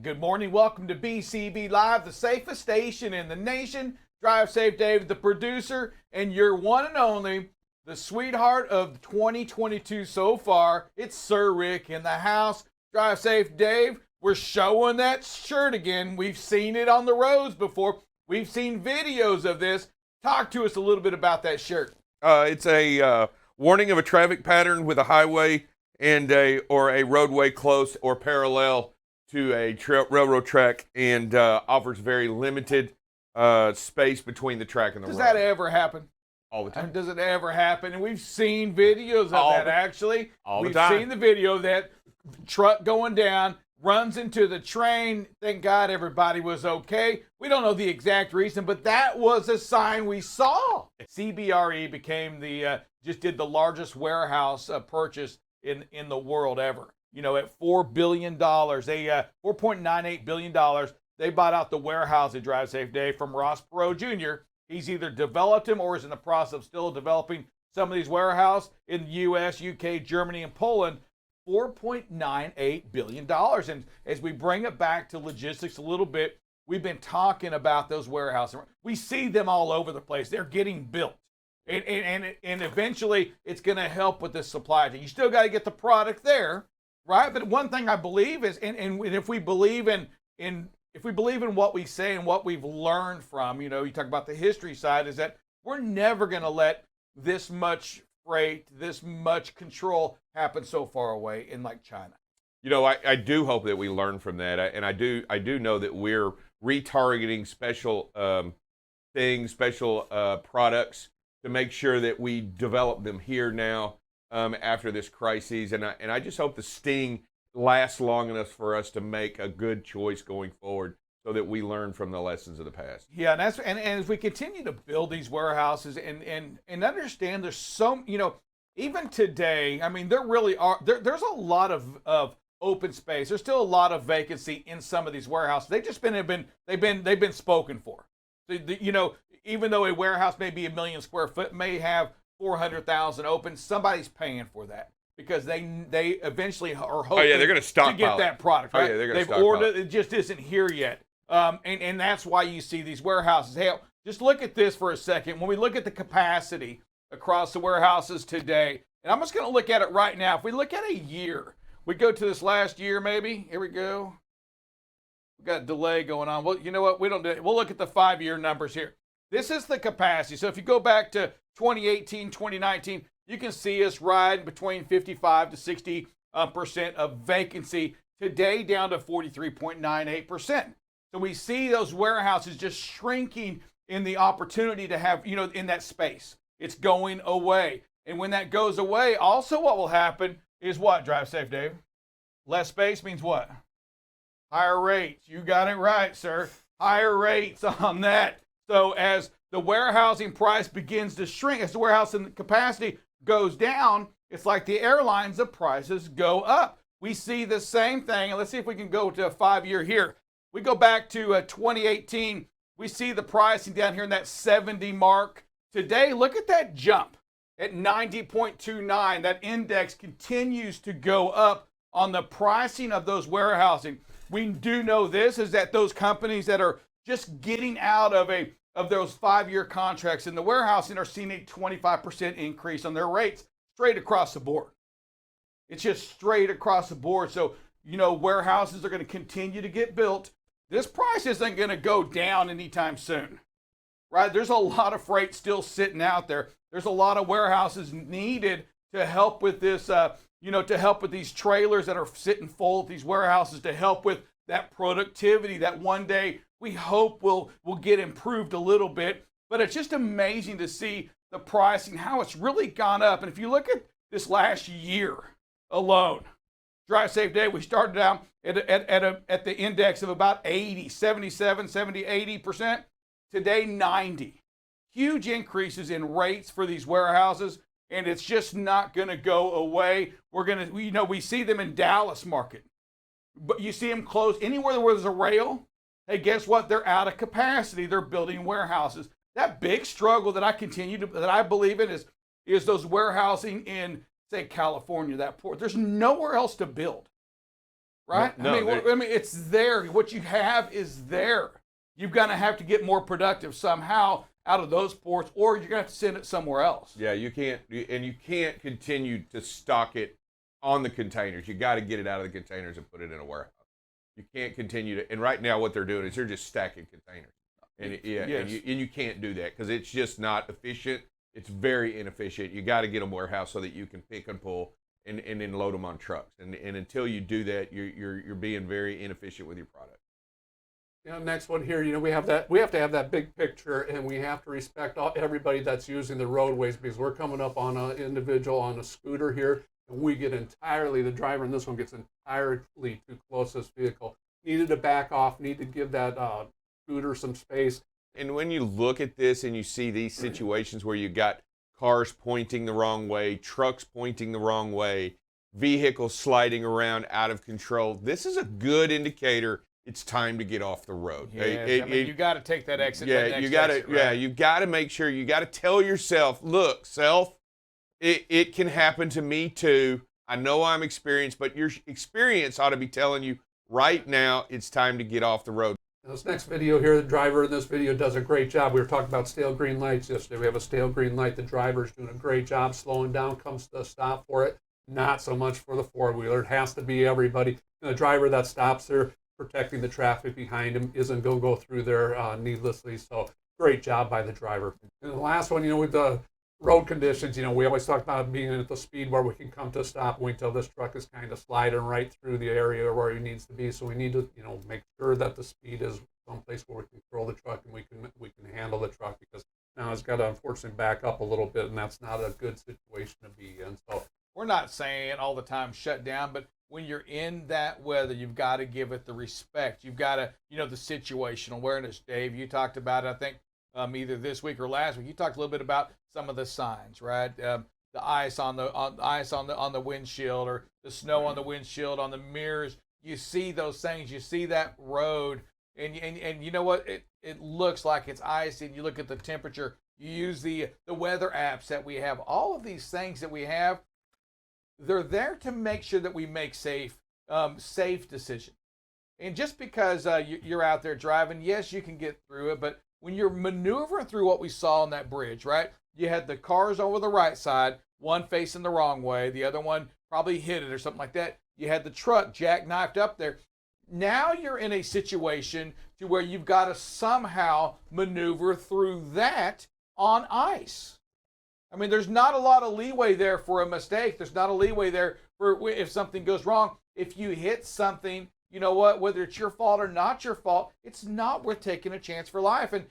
good morning. Welcome to BCB Live, the safest station in the nation. Drive Safe Dave, the producer, and your one and only, the sweetheart of 2022 so far. It's Sir Rick in the house. Drive Safe Dave, we're showing that shirt again. We've seen it on the roads before. We've seen videos of this. Talk to us a little bit about that shirt. It's a warning of a traffic pattern with a highway and a roadway close or parallel to a railroad track, and offers very limited space between the track and the road. Does that ever happen? All the time. Does it ever happen? And we've seen videos of that, actually. All the time. We've seen the video of that truck going down, runs into the train. Thank God everybody was okay. We don't know the exact reason, but that was a sign we saw. CBRE became just did the largest warehouse purchase in the world ever. You know, at $4 billion, $4.98 billion, they bought out the warehouse at Drive Safe Day from Ross Perot Jr. He's either developed them or is in the process of still developing some of these warehouses in the U.S., U.K., Germany, and Poland. $4.98 billion. And as we bring it back to logistics a little bit, we've been talking about those warehouses. We see them all over the place. They're getting built. And eventually it's going to help with the supply chain. You still got to get the product there, right? But one thing I believe is, and if we believe in what we say and what we've learned from, you talk about the history side, is that we're never going to let this much freight, this much control happen so far away in like China. I do hope that we learn from that, and I do know that we're retargeting special things, special products to make sure that we develop them here now after this crisis, and I just hope the sting lasts long enough for us to make a good choice going forward, so that we learn from the lessons of the past. Yeah, and as we continue to build these warehouses and understand there's so, even today, I mean, there really are, there's a lot of open space. There's still a lot of vacancy in some of these warehouses. They've been spoken for. Even though a warehouse may be 1 million square foot, may have 400,000 open, somebody's paying for that, because they eventually are hoping they're going to get that product, right? They're going to They've ordered it, just isn't here yet. And that's why you see these warehouses. Hey, just look at this for a second. When we look at the capacity across the warehouses today, and I'm just going to look at it right now. If we look at a year, we go to this last year maybe. Here we go. We got a delay going on. Well, you know what? We'll look at the 5-year numbers here. This is the capacity. So if you go back to 2018, 2019, you can see us riding between 55 to 60% of vacancy. Today, down to 43.98%. So we see those warehouses just shrinking in the opportunity to have, in that space. It's going away. And when that goes away, also what will happen is what, Drive Safe Dave? Less space means what? Higher rates. You got it right, sir. Higher rates on that. So as the warehousing price begins to shrink, as the warehousing capacity goes down, it's like the airlines, the prices go up. We see the same thing, and let's see if we can go to a 5-year here. We go back to 2018. We see the pricing down here in that 70 mark. Today, look at that jump at 90.29. That index continues to go up on the pricing of those warehousing. We do know this, is that those companies that are just getting out of those 5-year contracts in the warehousing are seeing a 25% increase on their rates straight across the board. It's just straight across the board. So, warehouses are going to continue to get built. This price isn't going to go down anytime soon, right? There's a lot of freight still sitting out there. There's a lot of warehouses needed to help with this, to help with these trailers that are sitting full at these warehouses, to help with that productivity that one day we hope will get improved a little bit. But it's just amazing to see the pricing, how it's really gone up. And if you look at this last year alone, Drive Safe Day, we started down at the index of about 80, 77, 70, 80%. Today, 90. Huge increases in rates for these warehouses, and it's just not going to go away. We see them in Dallas market, but you see them close anywhere where there's a rail. Hey, guess what? They're out of capacity. They're building warehouses. That big struggle that I believe in is those warehousing in, say, California, that port. There's nowhere else to build. right? No, I mean, it's there. What you have is there. You're going to have to get more productive somehow out of those ports, or you're going to have to send it somewhere else. yeah, you can't continue to stock it on the containers. You got to get it out of the containers and put it in a warehouse. You can't continue to. And right now, what they're doing is they're just stacking containers, and Yes. and you can't do that because it's just not efficient. It's very inefficient. You got to get them warehouse so that you can pick and pull and then load them on trucks. And until you do that, you're being very inefficient with your product. Next one here, we have to have that big picture, and we have to respect everybody that's using the roadways, because we're coming up on an individual on a scooter here, and the driver in this one gets entirely too close to this vehicle. Needed to back off, need to give that scooter some space. And when you look at this and you see these situations where you got cars pointing the wrong way, trucks pointing the wrong way, vehicles sliding around out of control, this is a good indicator it's time to get off the road. Yes, you got to take that exit. Yeah, that next you got to. exit, right? Yeah, you got to make sure. You got to tell yourself, look, self, it can happen to me too. I know I'm experienced, but your experience ought to be telling you right now it's time to get off the road. This next video here, the driver in this video does a great job. We were talking about stale green lights yesterday. We have a stale green light. The driver's doing a great job slowing down, comes to a stop for it. Not so much for the four-wheeler. It has to be everybody. The driver that stops there, protecting the traffic behind him, isn't going to go through there needlessly. So great job by the driver. And the last one, with the road conditions, we always talk about being at the speed where we can come to a stop point until this truck is kind of sliding right through the area where he needs to be. So we need to, make sure that the speed is someplace where we can control the truck and we can handle the truck, because now it's got to unfortunately back up a little bit, and that's not a good situation to be in. So we're not saying all the time shut down, but when you're in that weather, you've got to give it the respect. You've got to, the situational awareness. Dave, you talked about it, I think, either this week or last week. You talked a little bit about some of the signs, right? The ice on the windshield, or the snow on the windshield, on the mirrors. You see those things. You see that road, and you know what? It looks like it's icy. And you look at the temperature. You use the weather apps that we have. All of these things that we have, they're there to make sure that we make safe decisions. And just because you're out there driving, yes, you can get through it, but when you're maneuvering through what we saw on that bridge, right? You had the cars over the right side, one facing the wrong way, the other one probably hit it or something like that. You had the truck jackknifed up there. Now you're in a situation to where you've got to somehow maneuver through that on ice. I mean, there's not a lot of leeway there for a mistake. There's not a leeway there for if something goes wrong. If you hit something, you know what, whether it's your fault or not your fault, it's not worth taking a chance for life. And